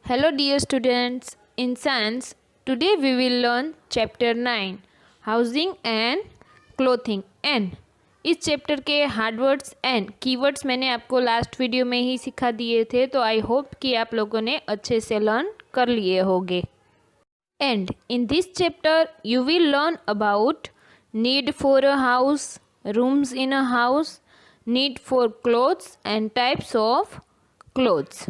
Hello dear students, in science, today we will learn chapter 9 Housing and Clothing and इस chapter के hard words and keywords मैंने आपको last video में ही सिखा दिए थे, तो आई होप कि आप लोगों ने अच्छे से लर्न कर लिए होंगे। And in this chapter you will learn about need for a house, rooms in a house, need for clothes and types of clothes.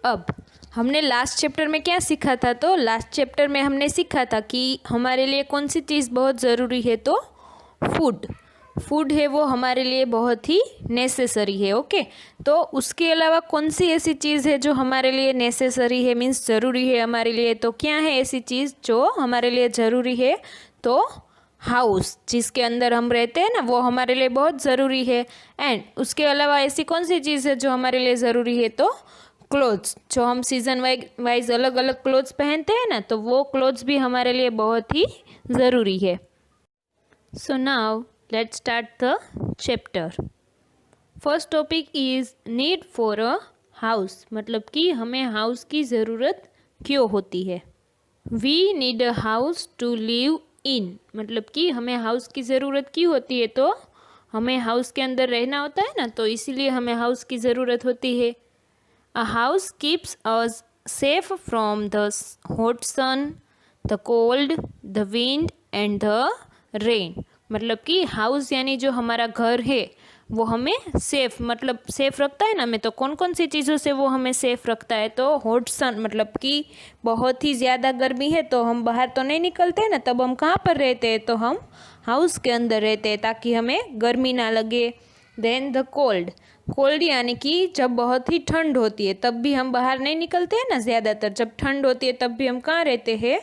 अब हमने लास्ट चैप्टर में क्या सीखा था? तो लास्ट चैप्टर में हमने सीखा था कि हमारे लिए कौन सी चीज़ बहुत ज़रूरी है, तो फूड है वो हमारे लिए बहुत ही नेसेसरी है। ओके, तो उसके अलावा कौन सी ऐसी चीज़ है जो हमारे लिए नेसेसरी है, मीन्स ज़रूरी है हमारे लिए? तो क्या है ऐसी चीज़ जो हमारे लिए ज़रूरी है? तो हाउस, जिसके अंदर हम रहते हैं ना, वो हमारे लिए बहुत ज़रूरी है। एंड उसके अलावा ऐसी कौन सी चीज़ है जो हमारे लिए ज़रूरी है? तो क्लोथ्स, जो हम सीज़न वाइज अलग अलग क्लोथ्स पहनते हैं ना, तो वो क्लोथ्स भी हमारे लिए बहुत ही ज़रूरी है। So now let's start the chapter. First topic is need for a house, मतलब कि हमें हाउस की ज़रूरत क्यों होती है। We need a house to live in, मतलब कि हमें हाउस की ज़रूरत क्यों होती है? तो हमें हाउस के अंदर रहना होता है ना, तो इसीलिए हमें हाउस की ज़रूरत होती है। A house keeps us safe from the hot sun, the cold, the wind and the rain। मतलब कि हाउस यानी जो हमारा घर है वो हमें सेफ, मतलब सेफ रखता है ना। हमें तो कौन कौन सी चीज़ों से वो हमें सेफ रखता है? तो हॉट सन, मतलब कि बहुत ही ज़्यादा गर्मी है तो हम बाहर तो नहीं निकलते ना, तब हम कहाँ पर रहते हैं? तो हम हाउस के अंदर रहते हैं ताकि हमें गर्मी ना लगे। देन द कोल्ड यानी कि जब बहुत ही ठंड होती है तब भी हम बाहर नहीं निकलते हैं ना, ज़्यादातर जब ठंड होती है तब भी हम कहाँ रहते हैं?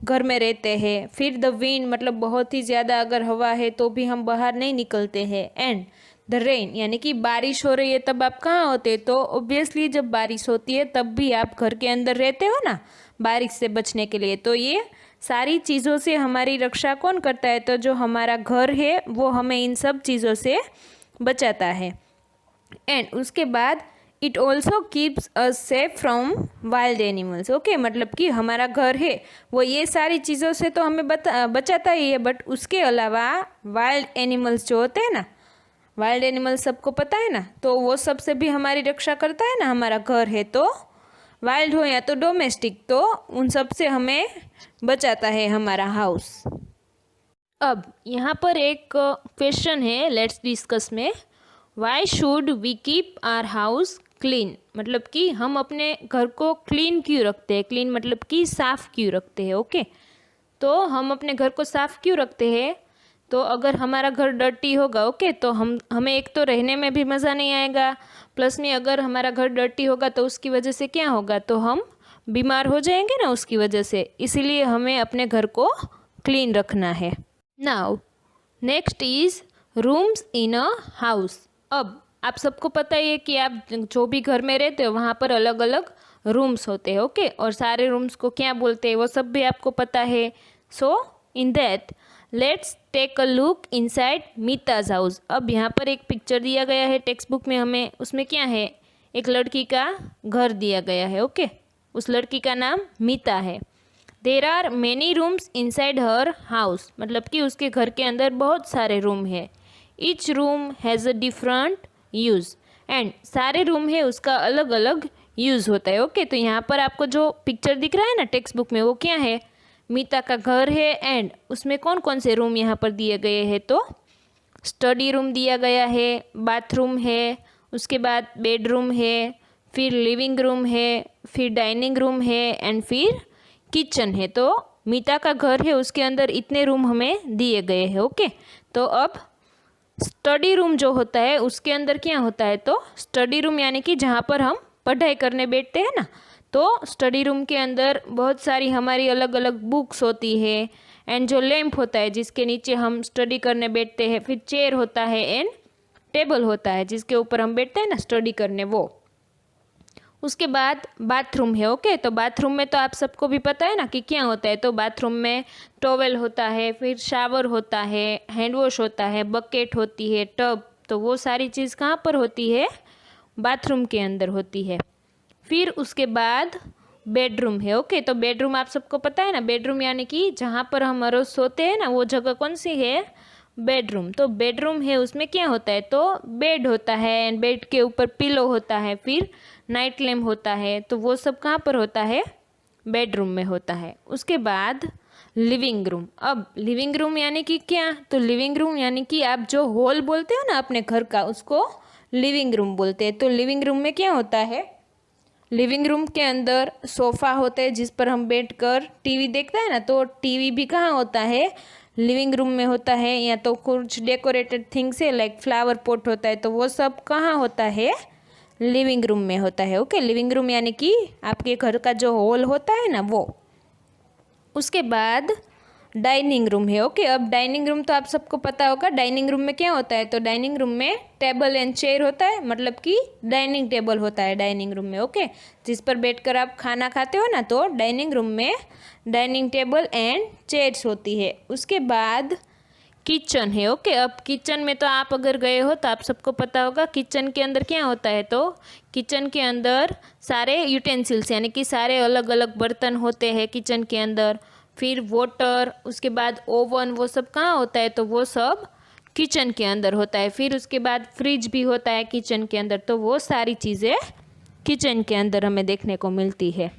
घर में रहते हैं। फिर द विंड, मतलब बहुत ही ज़्यादा अगर हवा है तो भी हम बाहर नहीं निकलते हैं। एंड द रेन, यानी कि बारिश हो रही है तब आप कहाँ होते? तो ऑब्वियसली जब बारिश होती है तब भी आप घर के अंदर रहते हो ना, बारिश से बचने के लिए। तो ये सारी चीज़ों से हमारी रक्षा कौन करता है? तो जो हमारा घर है वो हमें इन सब चीज़ों से बचाता है। एंड उसके बाद it also keeps us safe from wild animals. Okay, मतलब कि हमारा घर है वो ये सारी चीज़ों से तो हमें बचाता ही है, बट उसके अलावा वाइल्ड एनिमल्स जो होते हैं ना, वाइल्ड एनिमल्स सबको पता है ना, तो वो सब से भी हमारी रक्षा करता है ना। हमारा घर है तो वाइल्ड हो या तो डोमेस्टिक, तो उन सब से हमें बचाता है हमारा हाउस। अब यहाँ पर एक क्वेश्चन है, लेट्स डिस्कस में। Why should we keep our house clean, मतलब कि हम अपने घर को क्लीन क्यों रखते हैं? क्लीन मतलब कि साफ़ क्यों रखते हैं? ओके, तो हम अपने घर को साफ़ क्यों रखते हैं? तो अगर हमारा घर डर्टी होगा, ओके, तो हमें एक तो रहने में भी मज़ा नहीं आएगा, प्लस में अगर हमारा घर डर्टी होगा तो उसकी वजह से क्या होगा? तो हम बीमार हो जाएंगे ना उसकी वजह से। इसीलिए हमें अपने घर को क्लीन रखना है। Now next is rooms in a house. अब आप सबको पता ही है कि आप जो भी घर में रहते हो वहाँ पर अलग अलग रूम्स होते हैं। ओके, और सारे रूम्स को क्या बोलते हैं वो सब भी आपको पता है। So in that let's take a look inside Meeta's house. अब यहाँ पर एक पिक्चर दिया गया है टेक्स्ट बुक में हमें, उसमें क्या है? एक लड़की का घर दिया गया है। ओके, उस लड़की का नाम मीता है। There are many rooms inside her house, मतलब कि उसके घर के अंदर बहुत सारे रूम है। Each room has a different use, and सारे रूम है उसका अलग अलग यूज़ होता है। ओके, तो यहाँ पर आपको जो पिक्चर दिख रहा है ना टेक्स्ट बुक में, वो क्या है? मीता का घर है। एंड उसमें कौन कौन से रूम यहाँ पर दिए गए हैं? तो स्टडी रूम दिया गया है, बाथरूम है, उसके बाद बेडरूम है, फिर लिविंग रूम है, फिर डाइनिंग रूम है एंड फिर किचन है। तो मीता का घर है उसके अंदर इतने रूम हमें दिए गए हैं। ओके, तो अब स्टडी रूम जो होता है उसके अंदर क्या होता है? तो स्टडी रूम यानी कि जहाँ पर हम पढ़ाई करने बैठते हैं ना, तो स्टडी रूम के अंदर बहुत सारी हमारी अलग अलग बुक्स होती है। एंड जो लैंप होता है जिसके नीचे हम स्टडी करने बैठते हैं, फिर चेयर होता है एंड टेबल होता है जिसके ऊपर हम बैठते हैं ना स्टडी करने, वो। उसके बाद बाथरूम है। ओके, तो बाथरूम में तो आप सबको भी पता है ना कि क्या होता है? तो बाथरूम में टॉवेल होता है, फिर शावर होता है, हैंड वॉश होता है, बकेट होती है, टब, तो वो सारी चीज़ कहाँ पर होती है? बाथरूम के अंदर होती है। फिर उसके बाद बेडरूम है। ओके, तो बेडरूम आप सबको पता है ना, बेडरूम यानी कि जहाँ पर हम रोज सोते हैं ना, वो जगह कौन सी है? बेडरूम। तो बेडरूम है, उसमें क्या होता है? तो बेड होता है एंड बेड के ऊपर पिलो होता है, फिर नाइट लैम्प होता है। तो वो सब कहाँ पर होता है? बेडरूम में होता है। उसके बाद लिविंग रूम। अब लिविंग रूम यानी कि क्या? तो लिविंग रूम यानी कि आप जो हॉल बोलते हो ना अपने घर का, उसको लिविंग रूम बोलते हैं। तो लिविंग रूम में क्या होता है? लिविंग रूम के अंदर सोफ़ा होते हैं जिस पर हम बैठकर टीवी देखते हैं ना, तो टीवी भी कहाँ होता है? लिविंग रूम में होता है। या तो कुछ डेकोरेटेड थिंग्स है लाइक फ्लावर पॉट होता है, तो वो सब कहाँ होता है? लिविंग रूम में होता है। ओके, लिविंग रूम यानी कि आपके घर का जो हॉल होता है ना, वो। उसके बाद डाइनिंग रूम है। ओके, अब डाइनिंग रूम तो आप सबको पता होगा, डाइनिंग रूम में क्या होता है? तो डाइनिंग रूम में टेबल एंड चेयर होता है, मतलब कि डाइनिंग टेबल होता है डाइनिंग रूम में। ओके, जिस पर बैठकर आप खाना खाते हो ना, तो डाइनिंग रूम में डाइनिंग टेबल एंड चेयर्स होती है। उसके बाद किचन है। ओके, अब किचन में तो आप अगर गए हो तो आप सबको पता होगा किचन के अंदर क्या होता है? तो किचन के अंदर सारे यूटेंसिल्स यानी कि सारे अलग अलग बर्तन होते हैं किचन के अंदर, फिर वाटर, उसके बाद ओवन, वो सब कहाँ होता है? तो वो सब किचन के अंदर होता है। फिर उसके बाद फ्रिज भी होता है किचन के अंदर। तो वो सारी चीज़ें किचन के अंदर हमें देखने को मिलती है।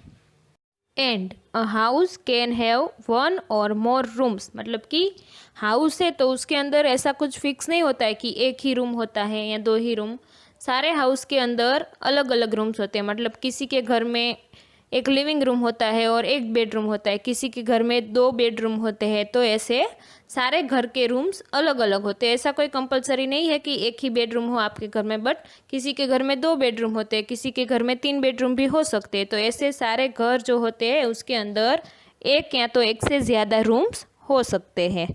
And a house can have one और मोर रूम्स, मतलब कि हाउस है तो उसके अंदर ऐसा कुछ फिक्स नहीं होता है कि एक ही रूम होता है या दो ही रूम। सारे हाउस के अंदर अलग अलग रूम्स होते हैं। मतलब किसी के घर में एक लिविंग रूम होता है और एक बेडरूम होता है, किसी के घर में दो बेडरूम होते हैं। तो ऐसे सारे घर के रूम्स अलग अलग होते हैं। ऐसा कोई कंपलसरी नहीं है कि एक ही बेडरूम हो आपके घर में, बट किसी के घर में दो बेडरूम होते हैं, किसी के घर में 3 बेडरूम भी हो सकते हैं। तो ऐसे सारे घर जो होते हैं उसके अंदर एक या तो एक से ज़्यादा रूम्स हो सकते हैं।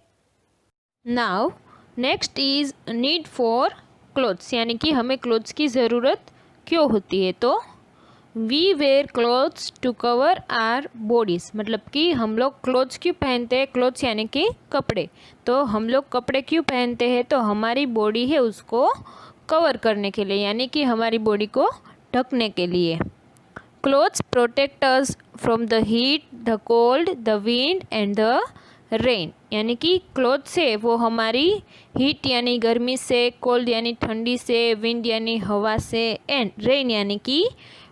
Now next is need for clothes, यानी कि हमें क्लोथ्स की ज़रूरत क्यों होती है? तो we wear clothes to cover our bodies, मतलब कि हम लोग क्लोथ्स क्यों पहनते हैं? क्लोथ्स यानी कि कपड़े। तो हम लोग कपड़े क्यों पहनते हैं? तो हमारी बॉडी है उसको कवर करने के लिए, यानी कि हमारी बॉडी को ढकने के लिए। Clothes protect us from the heat, the cold, the wind and the rain, यानी कि क्लोथ से वो हमारी हीट यानी गर्मी से, कोल्ड यानी ठंडी से, विंड यानी हवा से एंड रेन यानी कि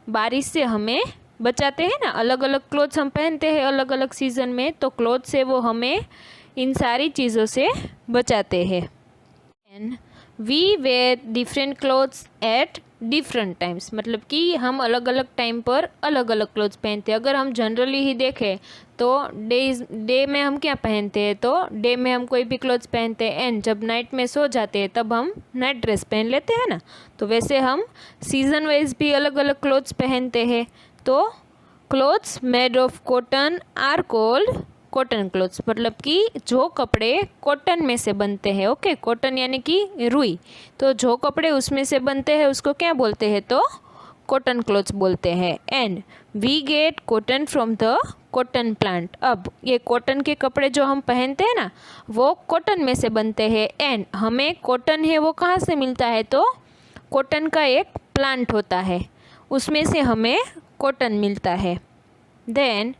बारिश से हमें बचाते हैं ना। अलग अलग क्लोथ्स हम पहनते हैं अलग अलग सीज़न में, तो क्लोथ से वो हमें इन सारी चीज़ों से बचाते हैं। And we wear different clothes at different times, मतलब कि हम अलग अलग टाइम पर अलग अलग क्लोथ्स पहनते हैं। अगर हम जनरली ही देखें तो डे में हम क्या पहनते हैं? तो डे में हम कोई भी क्लोथ्स पहनते हैं एंड जब नाइट में सो जाते हैं तब हम नाइट ड्रेस पहन लेते हैं ना। तो वैसे हम सीज़न वाइज भी अलग अलग क्लोथ्स पहनते हैं। तो clothes made of cotton are called cotton clothes, मतलब कि जो कपड़े कॉटन में से बनते हैं। ओके, कॉटन यानी कि रुई, तो जो कपड़े उसमें से बनते हैं उसको क्या बोलते हैं? तो कॉटन क्लोथ्स बोलते हैं। And we get cotton from the cotton plant. अब ये कॉटन के कपड़े जो हम पहनते हैं ना, वो कॉटन में से बनते हैं। एंड हमें कॉटन है वो कहाँ से मिलता है? तो कॉटन का एक प्लांट होता है, उसमें से हमें कॉटन मिलता है। Then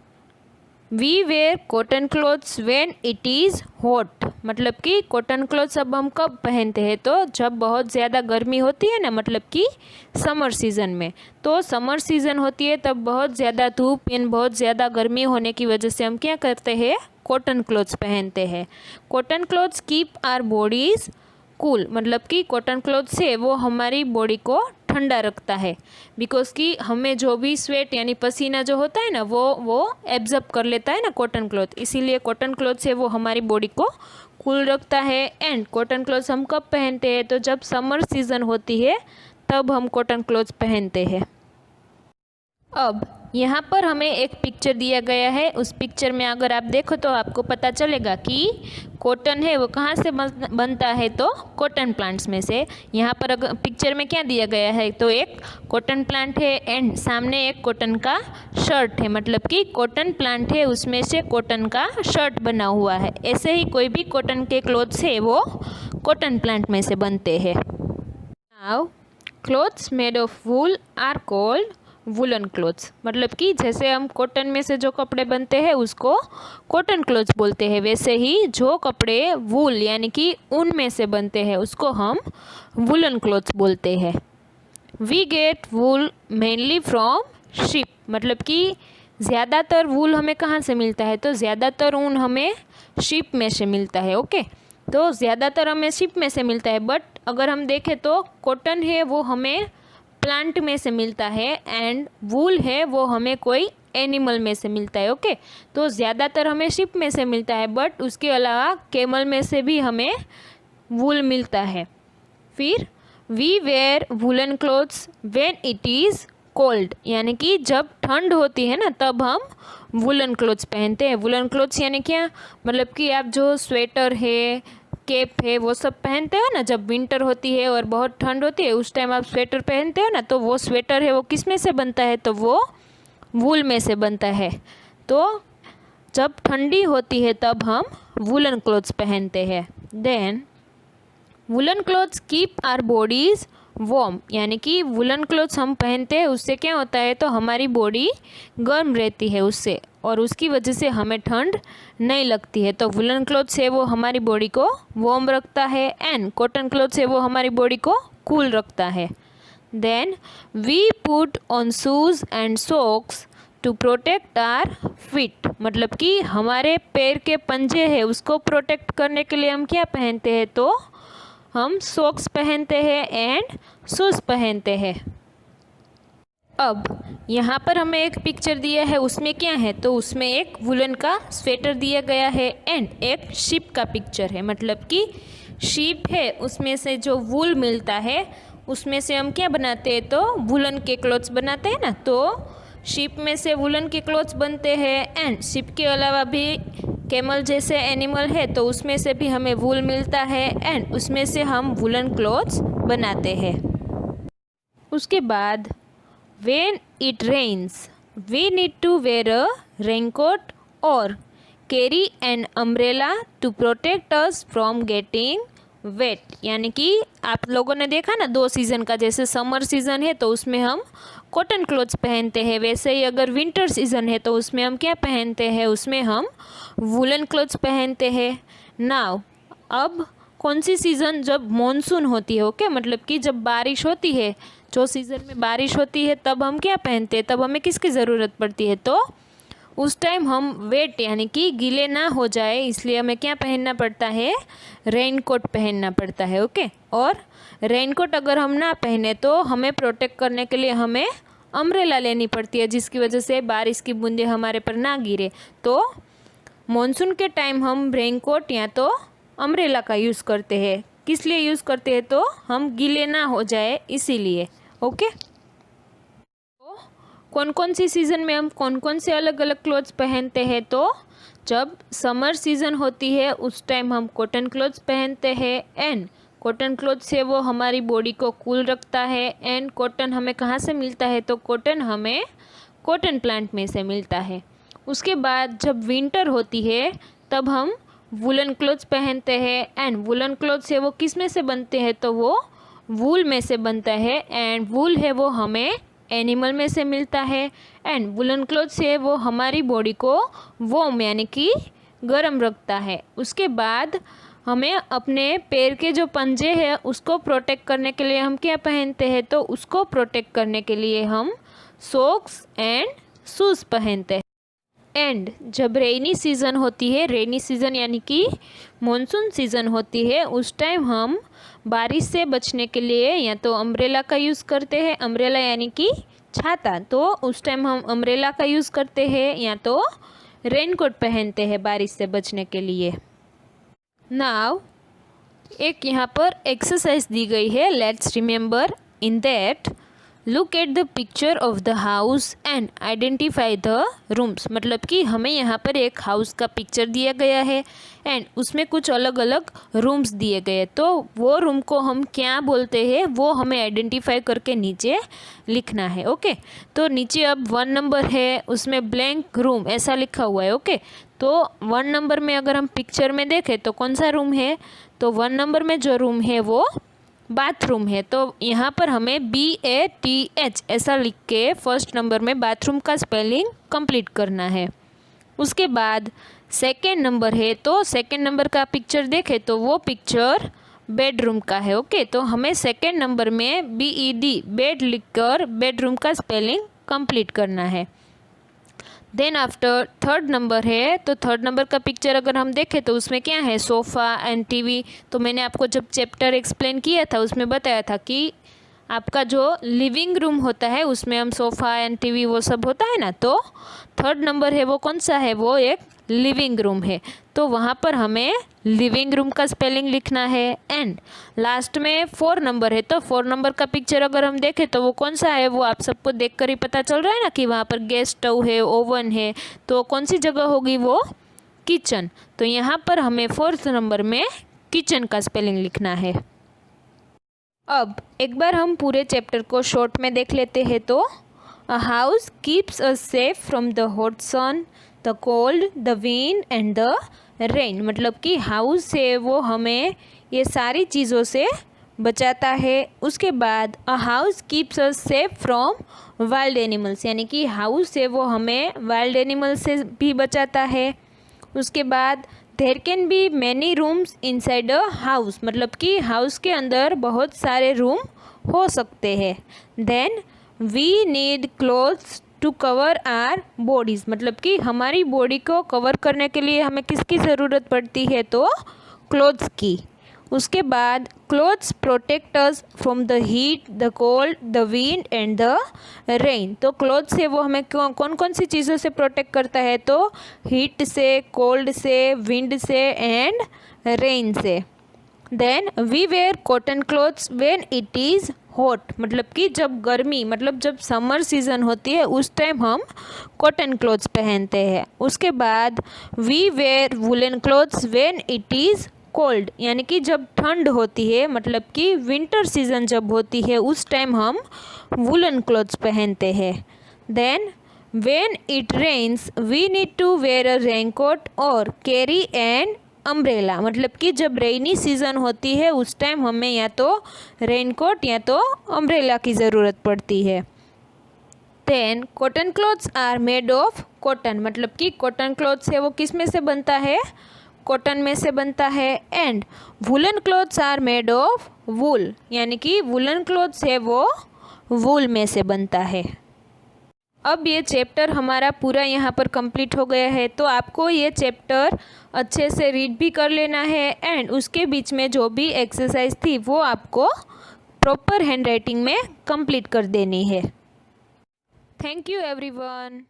we wear cotton clothes when it is hot, मतलब कि कॉटन क्लोथ्स अब हम कब पहनते हैं? तो जब बहुत ज़्यादा गर्मी होती है ना, मतलब कि समर सीज़न में। तो समर सीज़न होती है तब बहुत ज़्यादा धूप या बहुत ज़्यादा गर्मी होने की वजह से हम क्या करते हैं? कॉटन क्लोथ्स पहनते हैं। Cotton clothes keep our bodies cool, मतलब कि कॉटन क्लोथ से वो हमारी बॉडी को ठंडा रखता है। बिकॉज कि हमें जो भी स्वेट यानी पसीना जो होता है ना, वो एब्जॉर्ब कर लेता है ना कॉटन क्लोथ, इसीलिए कॉटन क्लोथ से वो हमारी बॉडी को कूल रखता है। एंड कॉटन क्लोथ्स हम कब पहनते हैं? तो जब समर सीज़न होती है तब हम कॉटन क्लोथ्स पहनते हैं। अब यहाँ पर हमें एक पिक्चर दिया गया है, उस पिक्चर में अगर आप देखो तो आपको पता चलेगा कि कॉटन है वो कहाँ से बनता है? तो कॉटन प्लांट्स में से। यहाँ पर अगर पिक्चर में क्या दिया गया है? तो एक कॉटन प्लांट है एंड सामने एक कॉटन का शर्ट है, मतलब कि कॉटन प्लांट है उसमें से कॉटन का शर्ट बना हुआ है। ऐसे ही कोई भी कॉटन के क्लोथ्स है वो कॉटन प्लांट में से बनते हैं। Now clothes made of wool are called woollen clothes. मतलब कि जैसे हम कॉटन में से जो कपड़े बनते हैं उसको कॉटन क्लोथ्स बोलते हैं, वैसे ही जो कपड़े वूल यानी कि ऊन में से बनते हैं उसको हम वुलन क्लोथ्स बोलते हैं। We get wool mainly from sheep. मतलब कि ज़्यादातर वूल हमें कहाँ से मिलता है, तो ज़्यादातर ऊन हमें शिप में से मिलता है। ओके, तो ज़्यादातर हमें शिप में से मिलता है, बट अगर हम देखें तो कॉटन है वो हमें प्लांट में से मिलता है एंड वूल है वो हमें कोई एनिमल में से मिलता है। ओके, तो ज़्यादातर हमें शिप में से मिलता है, बट उसके अलावा कैमल में से भी हमें वूल मिलता है। फिर we wear woollen clothes when it is cold, यानी कि जब ठंड होती है ना तब हम वुलन क्लोथ्स पहनते हैं। वुलन क्लोथ्स यानी क्या, मतलब कि आप जो स्वेटर है, कैप है, वो सब पहनते हो ना, जब विंटर होती है और बहुत ठंड होती है उस टाइम आप स्वेटर पहनते हो ना, तो वो स्वेटर है वो किस में से बनता है, तो वो वूल में से बनता है। तो जब ठंडी होती है तब हम वुलन क्लोथ्स पहनते हैं। Then woollen clothes keep our bodies warm, यानी कि वुलन क्लोथ्स हम पहनते हैं उससे क्या होता है, तो हमारी बॉडी गर्म रहती है उससे, और उसकी वजह से हमें ठंड नहीं लगती है। तो वुलन क्लोथ्स है वो हमारी बॉडी को वार्म रखता है एंड कॉटन क्लोथ्स है वो हमारी बॉडी को कूल रखता है। Then we put on shoes and socks to protect our feet. मतलब कि हमारे पैर के पंजे हैं उसको प्रोटेक्ट करने के लिए हम क्या पहनते हैं, तो हम सॉक्स पहनते हैं एंड शूज़ पहनते हैं। अब यहाँ पर हमें एक पिक्चर दिया है, उसमें क्या है, तो उसमें एक वुलन का स्वेटर दिया गया है एंड एक शिप का पिक्चर है। मतलब कि शिप है उसमें से जो वूल मिलता है उसमें से हम क्या बनाते हैं, तो वुलन के क्लॉथ्स बनाते हैं ना, तो शिप में से वुलन के क्लॉथ्स बनते हैं एंड शिप के अलावा भी कैमल जैसे एनिमल है तो उसमें से भी हमें वूल मिलता है एंड उसमें से हम वुलन क्लॉथ्स बनाते हैं। उसके बाद when it rains we need to wear a raincoat और carry an umbrella to protect us from getting wet. यानी कि आप लोगों ने देखा ना 2 सीज़न का, जैसे समर सीज़न है तो उसमें हम कॉटन क्लॉथ्स पहनते हैं, वैसे ही अगर विंटर सीज़न है तो उसमें हम क्या पहनते हैं, उसमें हम वुलन क्लॉथ्स पहनते हैं। नाउ अब कौन सी सीज़न, जब मॉनसून होती है, ओके, मतलब कि जब बारिश होती है, जो सीज़न में बारिश होती है तब हम क्या पहनते हैं, तब हमें किसकी ज़रूरत पड़ती है, तो उस टाइम हम वेट यानी कि गीले ना हो जाए इसलिए हमें क्या पहनना पड़ता है, रेनकोट पहनना पड़ता है। ओके, और रेनकोट अगर हम ना पहने तो हमें प्रोटेक्ट करने के लिए हमें अम्ब्रेला लेनी पड़ती है, जिसकी वजह से बारिश की बूंदें हमारे पर ना गिरे। तो मॉनसून के टाइम हम रेनकोट या तो अम्ब्रेला का यूज़ करते हैं। किस लिए यूज़ करते हैं, तो हम गीले ना हो जाए इसीलिए। ओके, तो कौन कौन सी सीज़न में हम कौन कौन से अलग अलग क्लॉथ्स पहनते हैं, तो जब समर सीज़न होती है उस टाइम हम कॉटन क्लॉथ्स पहनते हैं एंड कॉटन क्लॉथ से वो हमारी बॉडी को कूल रखता है एंड कॉटन हमें कहाँ से मिलता है, तो कॉटन हमें कॉटन प्लांट में से मिलता है। उसके बाद जब विंटर होती है तब हम वुलन क्लॉथ्स पहनते हैं एंड वुलन क्लॉथ से वो किस में से बनते हैं, तो वो वूल में से बनता है एंड वूल है वो हमें एनिमल में से मिलता है एंड वुलन क्लॉथ से वो हमारी बॉडी को वार्म यानी कि गर्म रखता है। उसके बाद हमें अपने पैर के जो पंजे हैं उसको प्रोटेक्ट करने के लिए हम क्या पहनते हैं, तो उसको प्रोटेक्ट करने के लिए हम सॉक्स एंड शूज़ पहनते हैं। एंड जब रेनी सीज़न होती है, रेनी सीज़न यानी कि मॉनसून सीज़न होती है, उस टाइम हम बारिश से बचने के लिए या तो अम्ब्रेला का यूज़ करते हैं, अम्ब्रेला यानी कि छाता, तो उस टाइम हम अम्ब्रेला का यूज़ करते हैं या तो रेनकोट पहनते हैं बारिश से बचने के लिए। नाउ एक यहाँ पर एक्सरसाइज दी गई है, let's remember in that look at the picture of the house and identify the rooms. मतलब कि हमें यहाँ पर एक हाउस का पिक्चर दिया गया है एंड उसमें कुछ अलग अलग रूम्स दिए गए, तो वो रूम को हम क्या बोलते हैं वो हमें आइडेंटिफाई करके नीचे लिखना है। ओके, तो नीचे अब 1 नंबर है उसमें ब्लैंक रूम ऐसा लिखा हुआ है। ओके, तो 1 नंबर में अगर हम पिक्चर में देखें तो कौन सा रूम है, तो 1 नंबर में जो रूम है वो बाथरूम है, तो यहाँ पर हमें BATH ऐसा लिख के फर्स्ट नंबर में बाथरूम का स्पेलिंग कंप्लीट करना है। उसके बाद सेकेंड नंबर है, तो सेकेंड नंबर का पिक्चर देखें तो वो पिक्चर बेडरूम का है। ओके, तो हमें सेकेंड नंबर में BED बेड लिखकर बेडरूम का स्पेलिंग कंप्लीट करना है। देन आफ्टर थर्ड नंबर है, तो थर्ड नंबर का पिक्चर अगर हम देखें तो उसमें क्या है, सोफ़ा एंड टीवी। तो मैंने आपको जब चैप्टर एक्सप्लेन किया था उसमें बताया था कि आपका जो लिविंग रूम होता है उसमें हम सोफ़ा एंड टीवी वो सब होता है ना, तो थर्ड नंबर है वो कौन सा है, वो एक लिविंग रूम है। तो वहाँ पर हमें लिविंग रूम का स्पेलिंग लिखना है। एंड लास्ट में 4 नंबर है, तो 4 नंबर का पिक्चर अगर हम देखें तो वो कौन सा है, वो आप सबको देखकर ही पता चल रहा है ना कि वहाँ पर गैस स्टोव है, ओवन है, तो कौन सी जगह होगी, वो किचन। तो यहाँ पर हमें 4th नंबर में किचन का स्पेलिंग लिखना है। अब एक बार हम पूरे चैप्टर को शॉर्ट में देख लेते हैं। तो a house keeps us safe from the hot sun, the cold, the wind and the rain. मतलब कि हाउस से वो हमें ये सारी चीज़ों से बचाता है। उसके बाद अ house keeps us safe from wild animals, यानी कि हाउस से वो हमें वाइल्ड एनिमल से भी बचाता है। उसके बाद there can be many rooms inside a house, मतलब कि हाउस के अंदर बहुत सारे रूम हो सकते हैं। Then we need clothes to cover our bodies, मतलब कि हमारी बॉडी को कवर करने के लिए हमें किसकी ज़रूरत पड़ती है, तो क्लोथ्स की। उसके बाद clothes protect us from the heat, the cold, the wind and the rain. तो क्लोथ से वो हमें कौन कौन सी चीज़ों से प्रोटेक्ट करता है, तो हीट से, कोल्ड से, विंड से एंड रेन से। Then we wear cotton clothes when it is hot, मतलब कि जब गर्मी, मतलब जब समर सीज़न होती है उस टाइम हम कॉटन क्लोथ्स पहनते हैं। उसके बाद we wear woollen clothes when it is cold, यानी कि जब ठंड होती है, मतलब कि विंटर सीजन जब होती है उस टाइम हम वुलन क्लोथ्स पहनते हैं। Then when it rains we need to wear a raincoat और कैरी एन अम्ब्रेला, मतलब कि जब रेनी सीज़न होती है उस टाइम हमें या तो रेनकोट या तो अम्ब्रेला की ज़रूरत पड़ती है। Then cotton clothes are made of cotton, मतलब कि कॉटन क्लोथ्स है वो किस में से बनता है, कॉटन में से बनता है। And woollen clothes are made of wool, यानी कि वुलन क्लोथ्स है वो वूल में से बनता है। अब ये चैप्टर हमारा पूरा यहाँ पर कंप्लीट हो गया है, तो आपको ये चैप्टर अच्छे से रीड भी कर लेना है एंड उसके बीच में जो भी एक्सरसाइज थी वो आपको प्रॉपर हैंड राइटिंग में कंप्लीट कर देनी है। Thank you everyone.